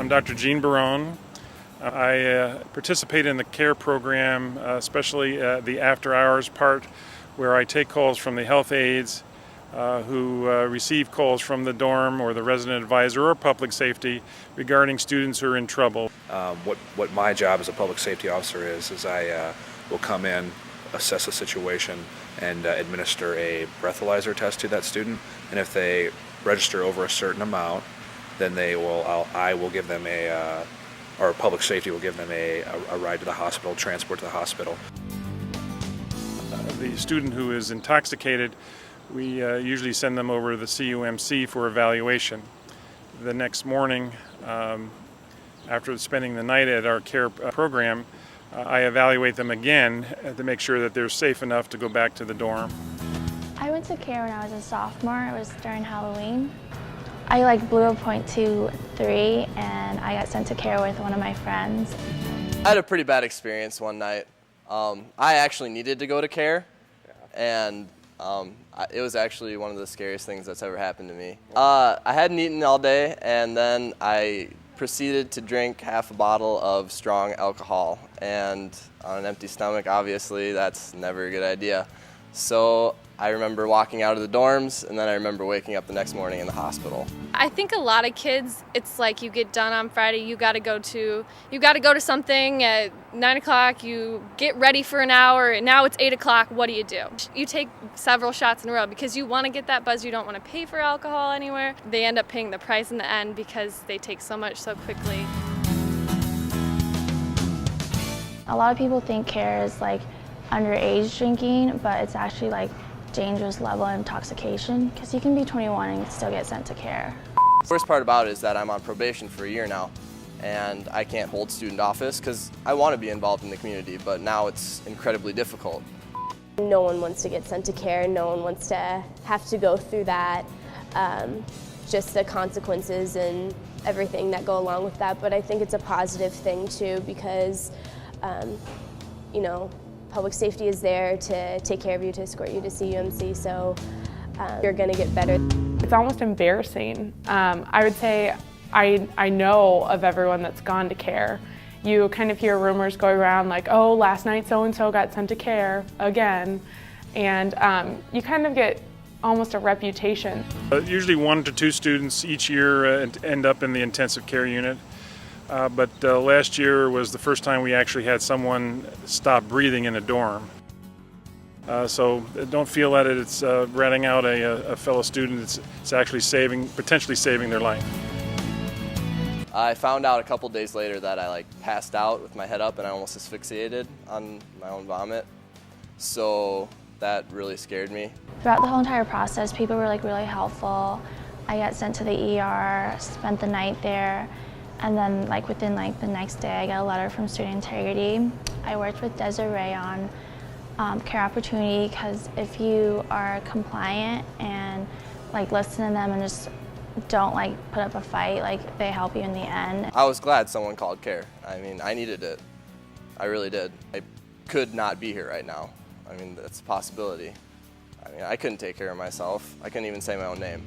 I'm Dr. Gene Barone. I participate in the CARE program, especially the after-hours part, where I take calls from the health aides who receive calls from the dorm or the resident advisor or public safety regarding students who are in trouble. What my job as a public safety officer is I will come in, assess the situation, and administer a breathalyzer test to that student. And if they register over a certain amount, then I will give them or public safety will give them a ride to the hospital, transport to the hospital. The student who is intoxicated, we usually send them over to the CUMC for evaluation. The next morning, after spending the night at our CARE program, I evaluate them again to make sure that they're safe enough to go back to the dorm. I went to CARE when I was a sophomore. It was during Halloween. I blew a .23 and I got sent to CARE with one of my friends. I had a pretty bad experience one night. I actually needed to go to CARE, and it was actually one of the scariest things that's ever happened to me. I hadn't eaten all day, and then I proceeded to drink half a bottle of strong alcohol, and on an empty stomach, obviously, that's never a good idea. So I remember walking out of the dorms, and then I remember waking up the next morning in the hospital. I think a lot of kids, it's like you get done on Friday, you got to go to something at 9 o'clock, you get ready for an hour, and now it's 8 o'clock, what do? You take several shots in a row because you want to get that buzz, you don't want to pay for alcohol anywhere. They end up paying the price in the end because they take so much so quickly. A lot of people think CARE is underage drinking, but it's actually dangerous level of intoxication because you can be 21 and still get sent to CARE. The worst part about it is that I'm on probation for a year now, and I can't hold student office because I want to be involved in the community, but now it's incredibly difficult. No one wants to get sent to CARE, no one wants to have to go through that, just the consequences and everything that go along with that, but I think it's a positive thing too because, public safety is there to take care of you, to escort you to CUMC, so you're going to get better. It's almost embarrassing. I would say I know of everyone that's gone to CARE. You kind of hear rumors going around oh, last night so-and-so got sent to CARE again, and you kind of get almost a reputation. Usually 1 to 2 students each year end up in the intensive care unit. But last year was the first time we actually had someone stop breathing in a dorm. So don't feel that it's ratting out a fellow student. It's actually potentially saving their life. I found out a couple days later that I passed out with my head up and I almost asphyxiated on my own vomit. So that really scared me. Throughout the whole entire process, people were really helpful. I got sent to the ER, spent the night there. And then within the next day, I got a letter from Student Integrity. I worked with Desiree on Care Opportunity because if you are compliant and listen to them and just don't put up a fight, they help you in the end. I was glad someone called CARE. I mean, I needed it. I really did. I could not be here right now. I mean, that's a possibility. I mean, I couldn't take care of myself. I couldn't even say my own name.